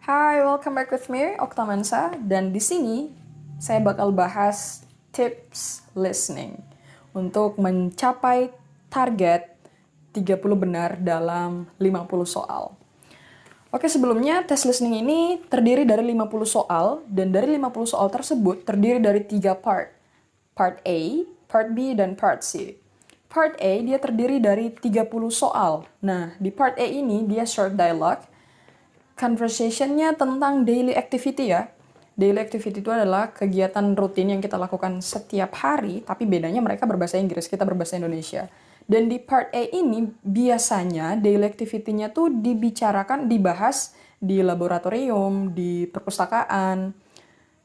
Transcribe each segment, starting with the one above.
Hai, welcome back with me, Oktamansa. Dan di sini saya bakal bahas tips listening untuk mencapai target 30 benar dalam 50 soal. Oke, sebelumnya tes listening ini terdiri dari 50 soal, dan dari 50 soal tersebut terdiri dari 3 part. Part A, Part B, dan Part C. Part A dia terdiri dari 30 soal. Nah, di Part A ini dia short dialogue. Conversation-nya tentang daily activity ya. Daily activity itu adalah kegiatan rutin yang kita lakukan setiap hari, tapi bedanya mereka berbahasa Inggris, kita berbahasa Indonesia. Dan di part A ini biasanya daily activity-nya tuh dibahas di laboratorium, di perpustakaan,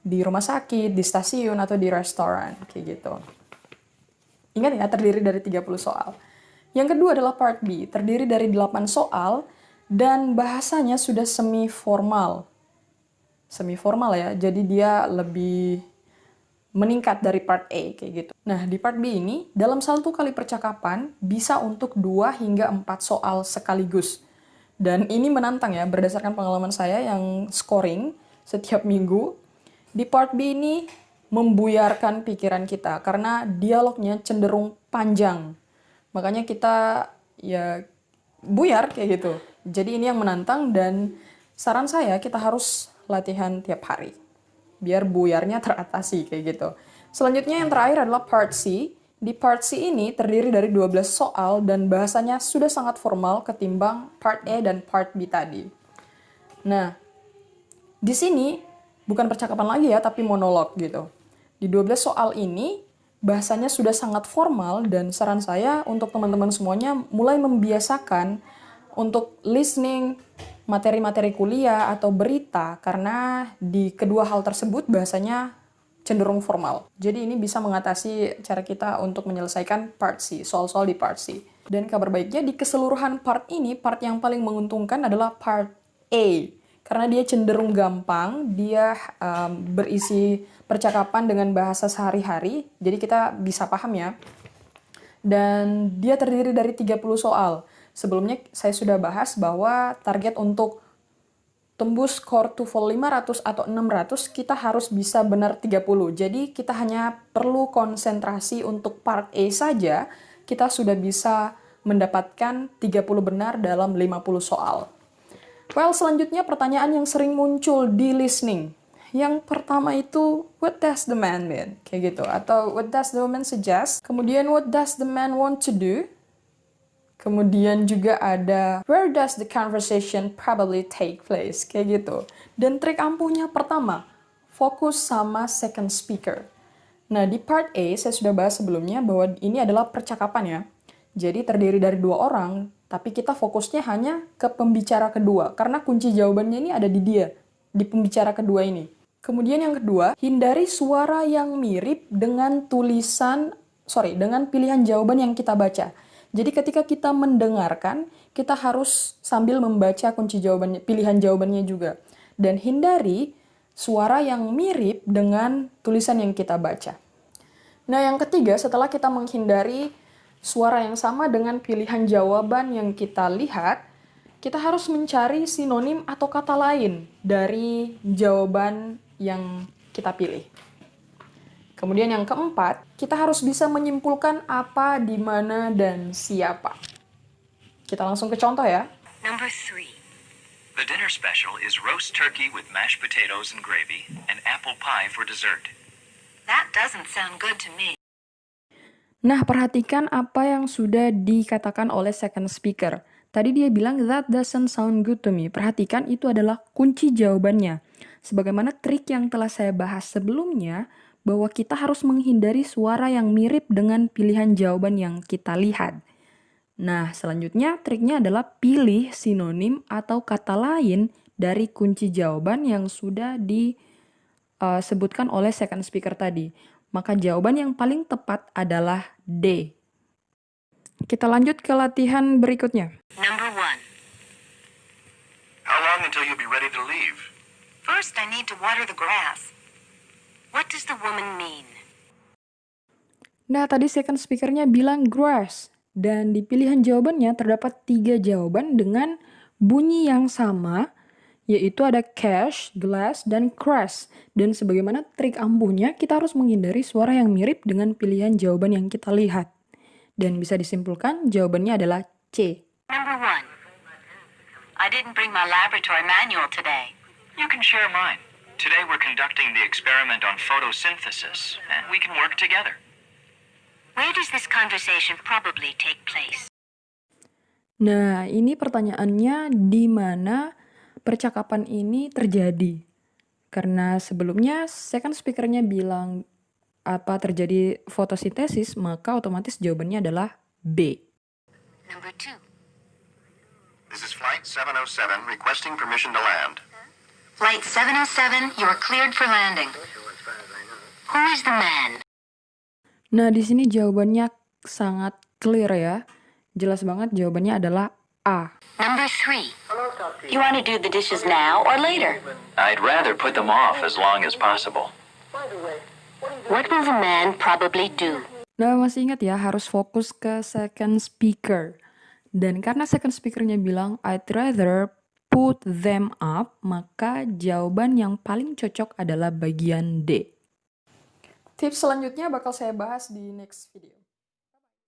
di rumah sakit, di stasiun, atau di restoran, kayak gitu. Ingat ya, terdiri dari 30 soal. Yang kedua adalah part B, terdiri dari 8 soal, dan bahasanya sudah semi-formal. Semi-formal ya, jadi dia lebih meningkat dari part A, kayak gitu. Nah, di part B ini, dalam satu kali percakapan, bisa untuk 2 hingga 4 soal sekaligus. Dan ini menantang ya, berdasarkan pengalaman saya yang scoring setiap minggu. Di part B ini, membuyarkan pikiran kita, karena dialognya cenderung panjang. Makanya kita ya buyar kayak gitu. Jadi ini yang menantang, dan saran saya kita harus latihan tiap hari biar buyarnya teratasi kayak gitu. Selanjutnya yang terakhir adalah part C. Di part C ini terdiri dari 12 soal dan bahasanya sudah sangat formal ketimbang part A dan part B tadi. Nah, di sini bukan percakapan lagi ya, tapi monolog gitu. Di 12 soal ini bahasanya sudah sangat formal, dan saran saya untuk teman-teman semuanya mulai membiasakan untuk listening materi-materi kuliah atau berita, karena di kedua hal tersebut bahasanya cenderung formal. Jadi ini bisa mengatasi cara kita untuk menyelesaikan part C, soal-soal di part C. Dan kabar baiknya di keseluruhan part ini, part yang paling menguntungkan adalah part A. Karena dia cenderung gampang, dia berisi percakapan dengan bahasa sehari-hari, jadi kita bisa paham ya. Dan dia terdiri dari 30 soal. Sebelumnya saya sudah bahas bahwa target untuk tembus skor TOEFL 500 atau 600, kita harus bisa benar 30. Jadi kita hanya perlu konsentrasi untuk part A saja, kita sudah bisa mendapatkan 30 benar dalam 50 soal. Well, selanjutnya pertanyaan yang sering muncul di listening. Yang pertama itu, what does the man mean? Kayak gitu. Atau what does the woman suggest? Kemudian, what does the man want to do? Kemudian juga ada, where does the conversation probably take place? Kayak gitu. Dan trik ampuhnya pertama, fokus sama second speaker. Nah, di part A, saya sudah bahas sebelumnya bahwa ini adalah percakapan ya. Jadi terdiri dari 2 orang, tapi kita fokusnya hanya ke pembicara kedua. Karena kunci jawabannya ini ada di dia, di pembicara kedua ini. Kemudian yang kedua, hindari suara yang mirip dengan dengan pilihan jawaban yang kita baca. Jadi ketika kita mendengarkan, kita harus sambil membaca kunci jawabannya, pilihan jawabannya juga. Dan hindari suara yang mirip dengan tulisan yang kita baca. Nah, yang ketiga, setelah kita menghindari suara yang sama dengan pilihan jawaban yang kita lihat, kita harus mencari sinonim atau kata lain dari jawaban yang kita pilih. Kemudian yang keempat, kita harus bisa menyimpulkan apa, di mana, dan siapa. Kita langsung ke contoh ya. Number 3. The dinner special is roast turkey with mashed potatoes and gravy and apple pie for dessert. That doesn't sound good to me. Nah, perhatikan apa yang sudah dikatakan oleh second speaker. Tadi dia bilang, that doesn't sound good to me. Perhatikan, itu adalah kunci jawabannya. Sebagaimana trik yang telah saya bahas sebelumnya, bahwa kita harus menghindari suara yang mirip dengan pilihan jawaban yang kita lihat. Nah, selanjutnya triknya adalah pilih sinonim atau kata lain dari kunci jawaban yang sudah disebutkan oleh second speaker tadi. Maka jawaban yang paling tepat adalah D. Kita lanjut ke latihan berikutnya. Number 1. How long until you'll be ready to leave? First, I need to water the grass. What does the woman mean? Nah, tadi second speakernya bilang grass. Dan di pilihan jawabannya terdapat 3 jawaban dengan bunyi yang sama, yaitu ada cash, glass, dan crash. Dan sebagaimana trik ampuhnya, kita harus menghindari suara yang mirip dengan pilihan jawaban yang kita lihat. Dan bisa disimpulkan, jawabannya adalah C. Number 1. I didn't bring my laboratory manual today. You can share mine. Today we're conducting the experiment on photosynthesis, and we can work together. Where does this conversation probably take place? Nah, ini pertanyaannya di mana percakapan ini terjadi. Karena sebelumnya second speaker-nya bilang apa terjadi fotosintesis, maka otomatis jawabannya adalah B. Number 2. This is Flight 707 requesting permission to land. Flight 707, you are cleared for landing. Who is the man? Nah, di sini jawabannya sangat clear ya. Jelas banget jawabannya adalah A. Number 3. You want to do the dishes now or later? I'd rather put them off as long as possible. What will the man probably do? Nah, masih ingat ya, harus fokus ke second speaker. Dan karena second speaker-nya bilang, I'd rather put them up, maka jawaban yang paling cocok adalah bagian D. Tips selanjutnya bakal saya bahas di next video.